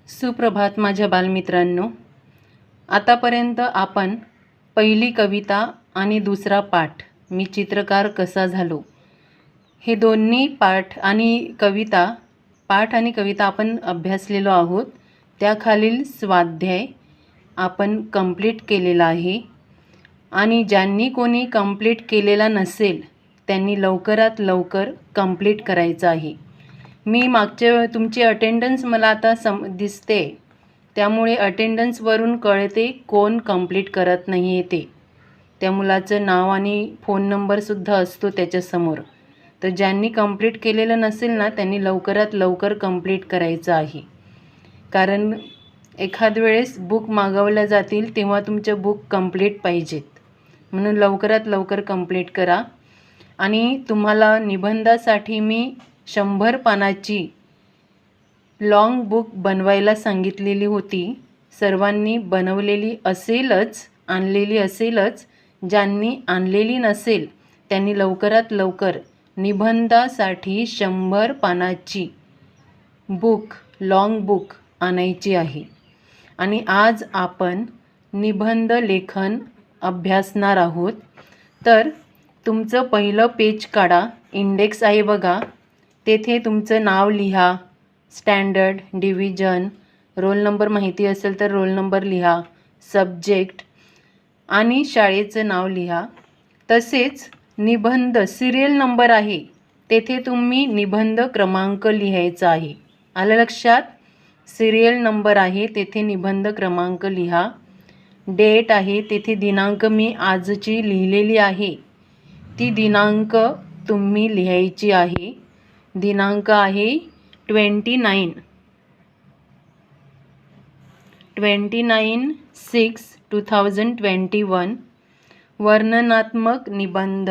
सुप्रभात माझ्या बालमित्रांनो. आतापर्यंत आपण पहिली कविता आणि दुसरा पाठ मी चित्रकार कसा झालो हे दोन्ही पाठ आणि कविता आपण अभ्यासलेलो आहोत. त्याखालील स्वाध्याय आपण कंप्लीट केलेला आहे आणि ज्यांनी कोणी कंप्लीट केलेला नसेल त्यांनी लवकरात लवकर कंप्लीट करायचं आहे. मी मागच्या तुमची अटेंडन्स मला आता दिसते, त्यामुळे अटेंडन्सवरून कळते कोण कंप्लीट करत नाही आहे ते. त्या मुलाचं नाव आणि फोन नंबरसुद्धा असतो त्याच्यासमोर. तर ज्यांनी कंप्लीट केलेलं नसेल ना त्यांनी लवकरात लवकर कंप्लीट करायचं आहे, कारण एखाद वेळेस बुक मागवल्या जातील तेव्हा तुमच्या बुक कंप्लीट पाहिजेत. म्हणून लवकरात लवकर कंप्लीट करा. आणि तुम्हाला निबंधासाठी मी 100 पानाची लॉंग बुक बनवायला सांगितलेली होती. सर्वांनी बनवलेली असेलच, आणलेली असेलच. ज्यांनी आणलेली नसेल त्यांनी लवकरात लवकर निबंधासाठी 100 पानाची बुक, लॉंग बुक आणायची आहे. आणि आज आपण निबंध लेखन अभ्यासणार आहोत. तर तुमचं पहिलं पेज काढा, इंडेक्स आहे बघा, तेथे तुमचं नाव लिहा, स्टँडर्ड, डिव्हिजन, रोल नंबर माहिती असेल तर रोल नंबर लिहा, सब्जेक्ट आणि शाळेचं नाव लिहा. तसेच निबंध सिरियल नंबर आहे तेथे तुम्ही निबंध क्रमांक लिहायचा आहे. आलं लक्षात? सिरियल नंबर आहे तेथे निबंध क्रमांक लिहा. डेट आहे तेथे दिनांक मी आजची लिहिलेली आहे, ती दिनांक तुम्ही लिहायची आहे. दिनांक आहे 29/6/2021. वर्णनात्मक निबंध.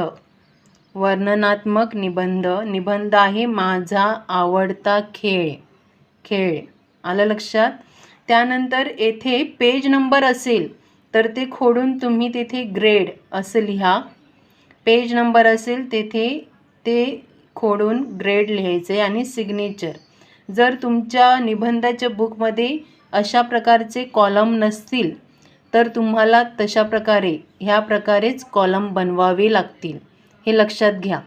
निबंध आहे माझा आवडता खेळ. आलं लक्षात? त्यानंतर येथे पेज नंबर असेल तर ते खोडून तुम्ही तेथे ग्रेड असं लिहा. पेज नंबर असेल तेथे ते खोडून ग्रेड लिहायचे आणि सिग्नेचर. जर तुमच्या निबंधाच्या बुकमध्ये अशा प्रकारचे कॉलम नसतील तर तुम्हाला तशा प्रकारे ह्या प्रकारेच कॉलम बनवावे लागतील. हे लक्षात घ्या.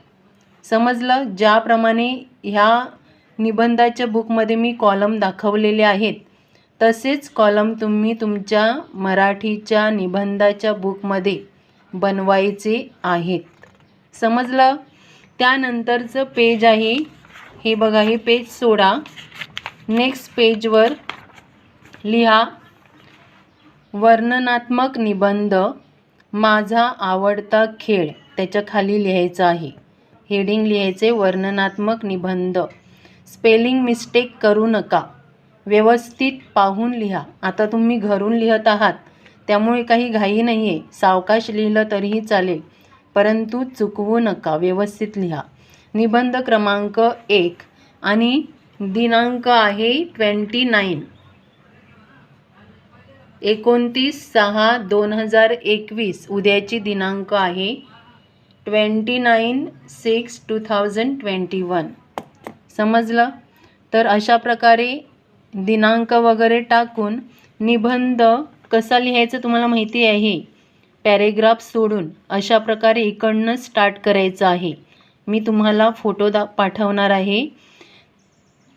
समजलं? ज्याप्रमाणे ह्या निबंधाच्या बुकमध्ये मी कॉलम दाखवलेले आहेत तसेच कॉलम तुम्ही तुमच्या मराठीच्या निबंधाच्या बुकमध्ये बनवायचे आहेत. समजलं? त्यानंतरचं पेज आहे हे बघा, हे पेज सोडा. नेक्स्ट पेजवर लिहा वर्णनात्मक निबंध माझा आवडता खेळ. त्याच्या खाली लिहायचं आहे, हेडिंग लिहायचे वर्णनात्मक निबंध. स्पेलिंग मिस्टेक करू नका, व्यवस्थित पाहून लिहा. आता तुम्ही घरून लिहत आहात त्यामुळे काही घाई नाही आहे, सावकाश लिहिलं तरीही चालेल, परंतु चुकवू नका, व्यवस्थित लिहा. निबंध क्रमांक 1 आणि दिनांक आहे 29/6/2021. उद्याची दिनांक आहे 29/6/2021. समजलं? तर अशा प्रकारे दिनांक वगैरे टाकून निबंध कसा लिहायचा तुम्हाला माहिती आहे. पॅरेग्राफ सोडून अशा प्रकारे इकडनं स्टार्ट करायचं आहे. मी तुम्हाला फोटो पाठवणार आहे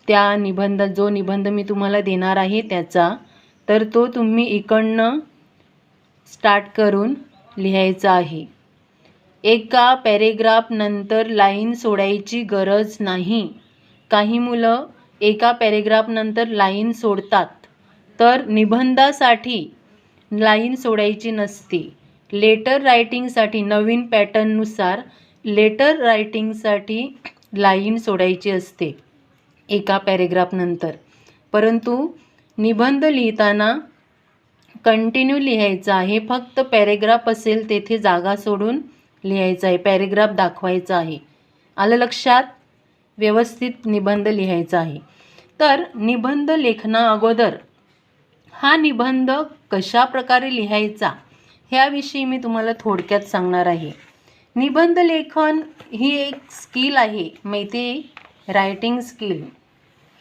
त्या जो निबंध मी तुम्हाला देणार आहे त्याचा. तर तो तुम्ही इकडनं स्टार्ट करून लिहायचा आहे. एका पॅरेग्राफ नंतर लाईन सोडायची गरज नाही. काही मुलं एका पॅरेग्राफ नंतर लाईन सोडतात, तर निबंधासाठी लाईन सोडायची नसते. लेटर रायटिंगसाठी नवीन पॅटर्ननुसार लेटर रायटिंगसाठी लाईन सोडायची असते एका पॅरेग्राफ नंतर. परंतु निबंध लिहिताना कंटिन्यू लिहायचं आहे. फक्त पॅरेग्राफ असेल तेथे जागा सोडून लिहायचं आहे, पॅरेग्राफ दाखवायचा आहे. आलं लक्षात? व्यवस्थित निबंध लिहायचा आहे. तर निबंध लेखना अगोदर हा निबंध कशा प्रकारे लिहायचा ह्याविषयी मी तुम्हाला थोडक्यात सांगणार आहे. निबंध लेखन ही एक स्किल आहे, माहिती आहे? रायटिंग स्किल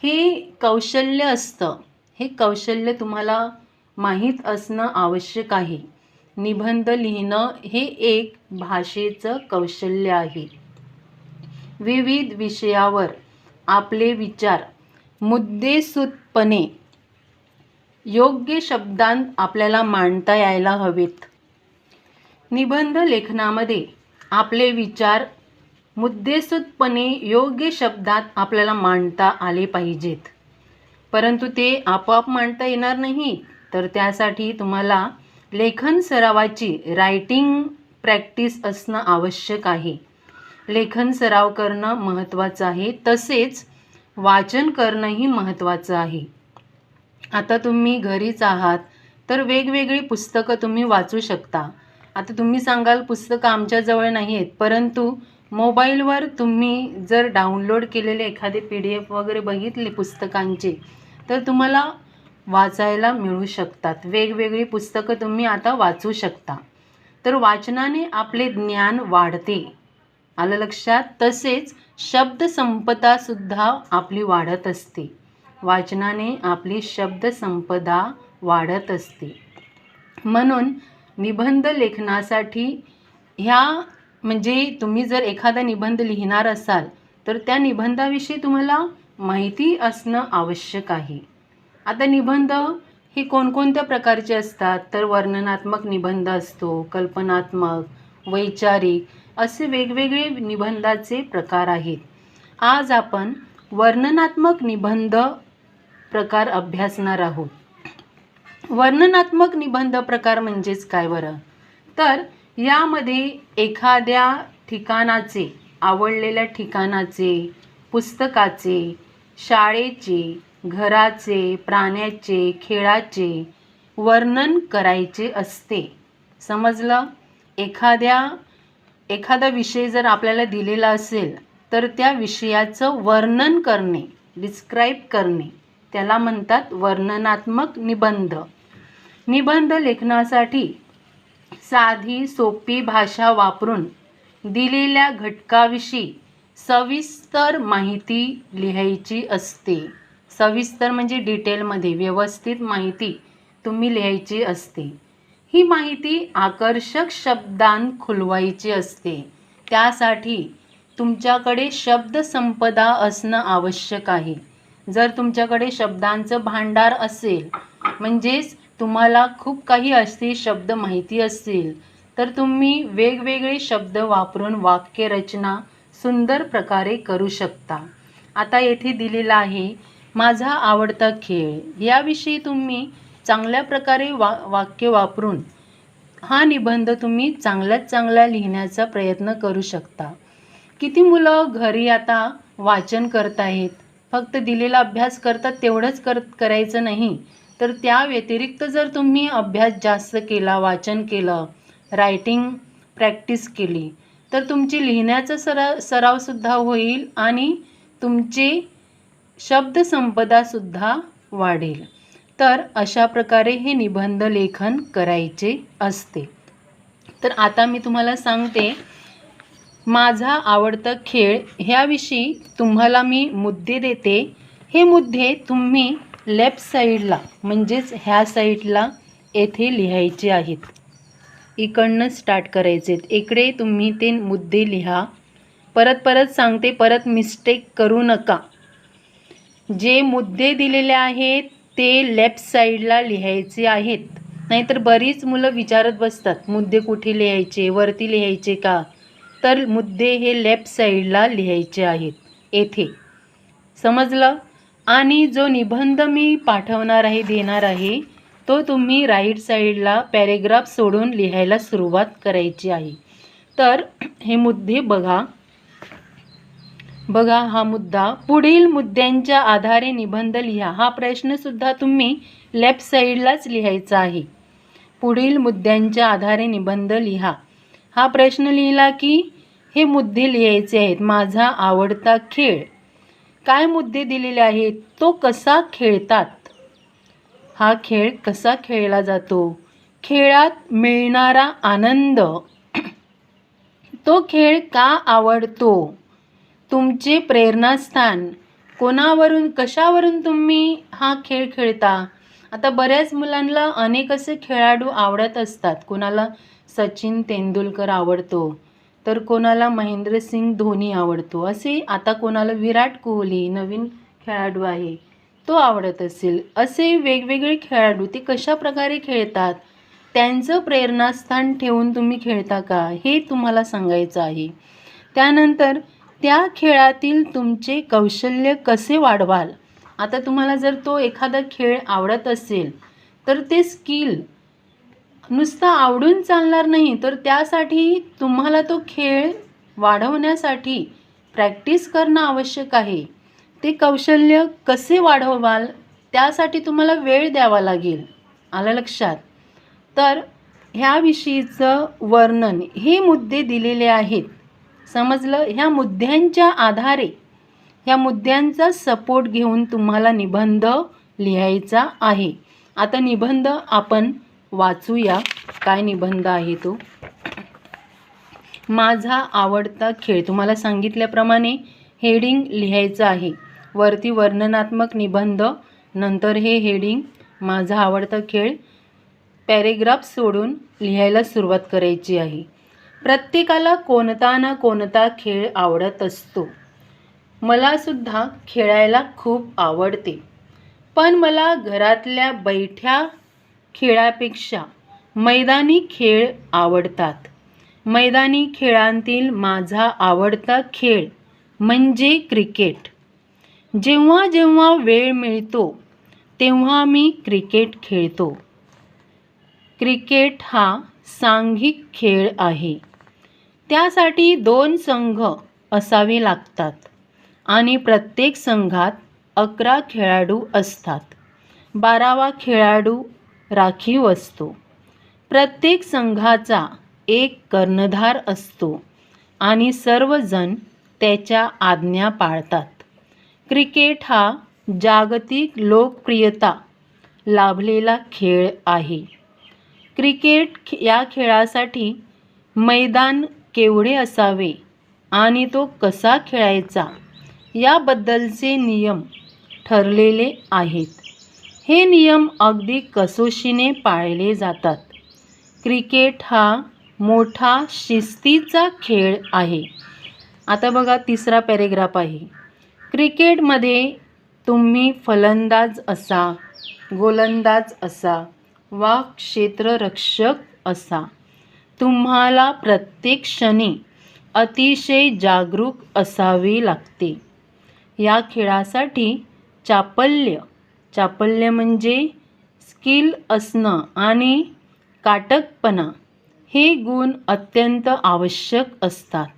हे कौशल्य असतं. हे कौशल्य तुम्हाला माहीत असणं आवश्यक आहे. निबंध लिहिणं हे एक भाषेचं कौशल्य आहे. विविध विषयावर आपले विचार मुद्देसूदपणे योग्य शब्दांत आपल्याला मांडता यायला हवेत. निबंध लेखनामध्ये आपले विचार मुद्देसूदपणे योग्य शब्दात आपल्याला मांडता आले पाहिजेत. परंतु ते आपोआप मांडता येणार नाही, तर त्यासाठी तुम्हाला लेखन सरावाची रायटिंग प्रॅक्टिस असणं आवश्यक आहे. लेखन सराव करणं महत्त्वाचं आहे, तसेच वाचन करणंही महत्त्वाचं आहे. आता तुम्ही घरीच आहात तर वेगवेगळी पुस्तकं तुम्ही वाचू शकता. आता तुम्ही सांगाल पुस्तकं आमच्याजवळ नाही आहेत, परंतु मोबाईलवर तुम्ही जर डाउनलोड केलेले एखादे PDF वगैरे बघितले पुस्तकांचे, तर तुम्हाला वाचायला मिळू शकतात. वेगवेगळी पुस्तकं तुम्ही आता वाचू शकता. तर वाचनाने आपले ज्ञान वाढते, आलं लक्षात. तसेच शब्दसंपदासुद्धा आपली वाढत असते. वाचनाने आपली शब्दसंपदा वाढत असते. म्हणून निबंध लेखनासाठी म्हणजे तुम्ही जर एखादा निबंध लिहिणार असाल तर त्या निबंधाविषयी तुम्हाला माहिती असणं आवश्यक आहे. आता निबंध हे कोणकोणत्या प्रकारचे असतात, तर वर्णनात्मक निबंध असतो, कल्पनात्मक, वैचारिक, असे वेगवेगळे निबंधाचे प्रकार आहेत. आज आपण वर्णनात्मक निबंध प्रकार अभ्यासणार आहोत. वर्णनात्मक निबंध प्रकार म्हणजेच काय बरं, तर यामध्ये एखाद्या ठिकाणाचे, आवडलेल्या ठिकाणाचे, पुस्तकाचे, शाळेचे, घराचे, प्राण्याचे, खेळाचे वर्णन करायचे असते. समजलं. एखादा विषय जर आपल्याला दिलेला असेल तर त्या विषयाचं वर्णन करणे, डिस्क्राईब करणे, त्याला म्हणतात वर्णनात्मक निबंध. निबंध लेखनासाठी साधी सोपी भाषा वापरून दिलेल्या घटकाविषयी सविस्तर माहिती लिहायची असते. सविस्तर म्हणजे डिटेलमध्ये व्यवस्थित माहिती तुम्ही लिहायची असते. ही माहिती आकर्षक शब्दांत खुलवायची असते. त्यासाठी तुमच्याकडे शब्दसंपदा असणं आवश्यक आहे. जर तुमच्याकडे शब्दांचं भांडार असेल, म्हणजेच तुम्हाला खूप काही असे शब्द माहिती असतील, तर तुम्ही वेगवेगळे शब्द वापरून वाक्यरचना सुंदर प्रकारे करू शकता. आता येथे दिलेला आहे माझा आवडता खेळ. याविषयी तुम्ही चांगल्या प्रकारे वाक्य वापरून हा निबंध तुम्ही चांगल्यात चांगला लिहिण्याचा प्रयत्न करू शकता. किती मुलं घरी आता वाचन करत आहेत, फक्त दिलेला अभ्यास करतात तेवढंच करायचं नाही, तर त्या व्यतिरिक्त जर तुम्ही अभ्यास जास्त केला, वाचन केलं, रायटिंग प्रॅक्टिस केली, तर तुमची लिहिण्याचा सरावसुद्धा होईल आणि तुमची शब्दसंपदासुद्धा वाढेल. तर अशा प्रकारे हे निबंध लेखन करायचे असते. तर आता मी तुम्हाला सांगते माझा आवडता खेळ ह्याविषयी तुम्हाला मी मुद्दे देते. हे मुद्दे तुम्ही लेफ्ट साईडला म्हणजेच ह्या साईडला येथे लिहायचे आहेत. इकडनं स्टार्ट करायचे आहेत. इकडे तुम्ही ते मुद्दे लिहा. परत सांगते, परत मिस्टेक करू नका. जे मुद्दे दिलेले आहेत ते लेफ्ट साईडला लिहायचे आहेत. नाहीतर बरीच मुलं विचारत बसतात मुद्दे कुठे लिहायचे, वरती लिहायचे का, तर मुद्दे हे लेफ्ट साईडला लिहायचे आहेत येथे. समजलं. आणि जो निबंध मी पाठवणार आहे, देणार आहे, तो तुम्ही राईट साईडला पॅरेग्राफ सोडून लिहायला सुरुवात करायची आहे. तर हे मुद्दे बघा हा मुद्दा. पुढील मुद्द्यांच्या आधारे निबंध लिहा. हा प्रश्नसुद्धा तुम्ही लेफ्ट साईडलाच लिहायचा आहे. पुढील मुद्द्यांच्या आधारे निबंध लिहा. हा प्रश्न लिहिला की हे मुद्दे लिहायचे आहेत. माझा आवडता खेळ. काय मुद्दे दिलेले आहेत, तो कसा खेळतात, हा खेळ कसा खेळला जातो, खेळात मिळणारा आनंद, तो खेळ का आवडतो, तुमचे प्रेरणास्थान, कोणावरून कशावरून तुम्ही हा खेळ खेळता? आता बऱ्याच मुलांना अनेक असे खेळाडू आवडत असतात. कोणाला सचिन तेंडुलकर आवडतो, तर कोणाला महेंद्रसिंग धोनी आवडतो, असे आता कोणाला विराट कोहली नवीन खेळाडू आहे तो आवडत असेल. असे वेगवेगळे खेळाडू ते कशा प्रकारे खेळतात, त्यांचं प्रेरणास्थान ठेवून तुम्ही खेळता का, हे तुम्हाला सांगायचं आहे. त्यानंतर त्या खेळातील तुमचे कौशल्य कसे वाढवाल. आता तुम्हाला जर तो एखादा खेळ आवडत असेल तर ते स्किल नुसतं आवडून चालणार नाही, तर त्यासाठी तुम्हाला तो खेळ वाढवण्यासाठी प्रॅक्टिस करणं आवश्यक आहे. ते कौशल्य कसे वाढवाल त्यासाठी तुम्हाला वेळ द्यावा लागेल. आलं लक्षात? तर ह्याविषयीचं वर्णन हे मुद्दे दिलेले आहेत. समजलं? ह्या मुद्द्यांच्या आधारे ह्या मुद्द्यांचा सपोर्ट घेऊन तुम्हाला निबंध लिहायचा आहे. आता निबंध आपण वाचूया. काय निबंध आहे तो? माझा आवडता खेळ. तुम्हाला सांगितल्याप्रमाणे हेडिंग लिहायचं आहे. वरती वर्णनात्मक निबंध, नंतर हे हेडिंग माझा आवडता खेळ, पॅरेग्राफ सोडून लिहायला सुरुवात करायची आहे. प्रत्येकाला कोणता ना कोणता खेळ आवडत असतो. मला सुद्धा खेळायला खूप आवडते, पण मला घरातल्या बैठ्या खेळापेक्षा मैदानी खेळ आवडतात. मैदानी खेळांतील माझा आवडता खेळ म्हणजे क्रिकेट. जेव्हा जेव्हा वेळ मिळतो तेव्हा मी क्रिकेट खेळतो. क्रिकेट हा सांघिक खेळ आहे. त्यासाठी 2 संघ असावे लागतात आणि प्रत्येक संघात 11 खेळाडू असतात. 12वा खेळाडू राखीव असतो. प्रत्येक संघाचा एक कर्णधार असतो आणि सर्वजण त्याच्या आज्ञा पाळतात. क्रिकेट हा जागतिक लोकप्रियता लाभलेला खेळ आहे. क्रिकेट या खेळासाठी मैदान केवढे असावे आणि तो कसा खेळायचा याबद्दलचे नियम ठरलेले आहेत. हे नियम अगदी कसोशीने पाळले जातात. क्रिकेट हा मोठा शिस्तीचा खेळ आहे. आता बघा, 3रा पॅरेग्राफ आहे. क्रिकेटमध्ये तुम्ही फलंदाज असा, गोलंदाज असा वा क्षेत्ररक्षक असा. तुम्हाला प्रत्येक क्षणी अतिशय जागरूक असावे लागते. या खेळासाठी चापल्य म्हणजे स्किल असणं आणि काटकपणा हे गुण अत्यंत आवश्यक असतात.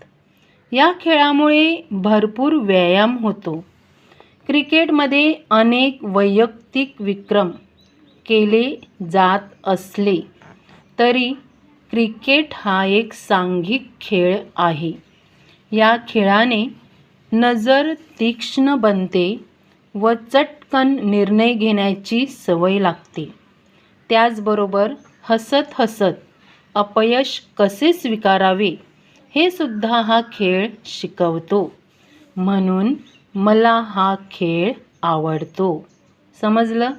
या खेळामुळे भरपूर व्यायाम होतो. क्रिकेटमध्ये अनेक वैयक्तिक विक्रम केले जात असले तरी क्रिकेट हा एक सांघिक खेळ आहे. या खेळाने नजर तीक्ष्ण बनते व चटकन निर्णय घेण्याची सवय लागते. त्याचबरोबर हसत हसत अपयश कसे स्वीकारावे हे सुद्धा हा खेळ शिकवतो. म्हणून मला हा खेळ आवडतो. समजलं?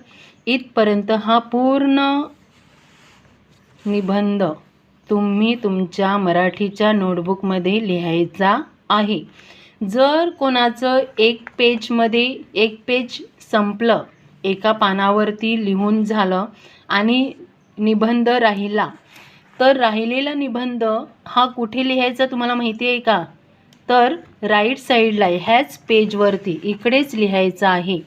इथपर्यंत हा पूर्ण निबंध तुम्ही तुमच्या मराठीच्या नोटबुकमध्ये लिहायचा आहे. जर कोणाचं एक पेज संपलं, एका पानावरती लिहून झालं आणि निबंध राहिला, तर राहिलेला निबंध हा कुठे लिहायचा तुम्हाला माहिती आहे का? तर राईट साईडला ह्याच पेजवरती इकडेच लिहायचा आहे.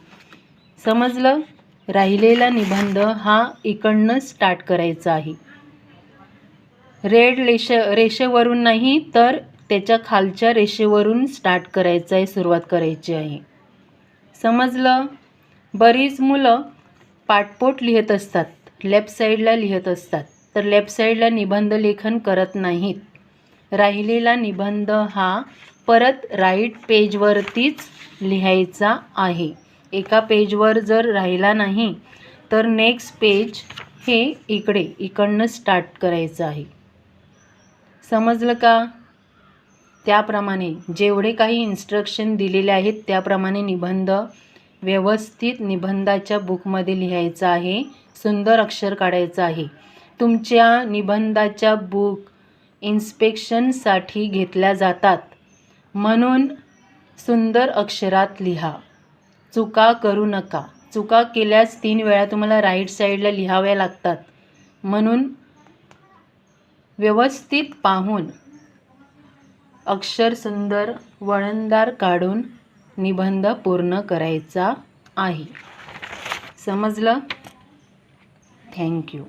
समजलं? राहिलेला निबंध हा इकडनं स्टार्ट करायचा आहे. रेड रेषेवरून नाही, तर त्याच्या खालच्या रेषेवरून स्टार्ट करायचं आहे, सुरुवात करायची आहे. समजलं? बरीच मुलं पाठपोट लिहित असतात, लेफ्ट साईडला लिहित असतात, तर लेफ्ट साईडला निबंध लेखन करत नाहीत. राहिलेला निबंध हा परत राईट पेजवरतीच लिहायचा आहे. एका पेजवर जर राहिला नाही तर नेक्स्ट पेज हे इकडनं स्टार्ट करायचं आहे. समजलं का? त्याप्रमाणे जेवढे काही इन्स्ट्रक्शन दिलेले आहेत त्याप्रमाणे निबंध व्यवस्थित निबंधाच्या बुकमध्ये लिहायचं आहे. सुंदर अक्षर काढायचं आहे. तुमच्या निबंधाच्या बुक इन्स्पेक्शनसाठी घेतल्या जातात, म्हणून सुंदर अक्षरात लिहा. चुका करू नका. चुका केल्यास 3 वेळा तुम्हाला राईट साईडला लिहाव्या लागतात, म्हणून व्यवस्थित पाहून अक्षर सुंदर वळणदार काढून निबंध पूर्ण करायचा आहे. समजलं? थँक्यू.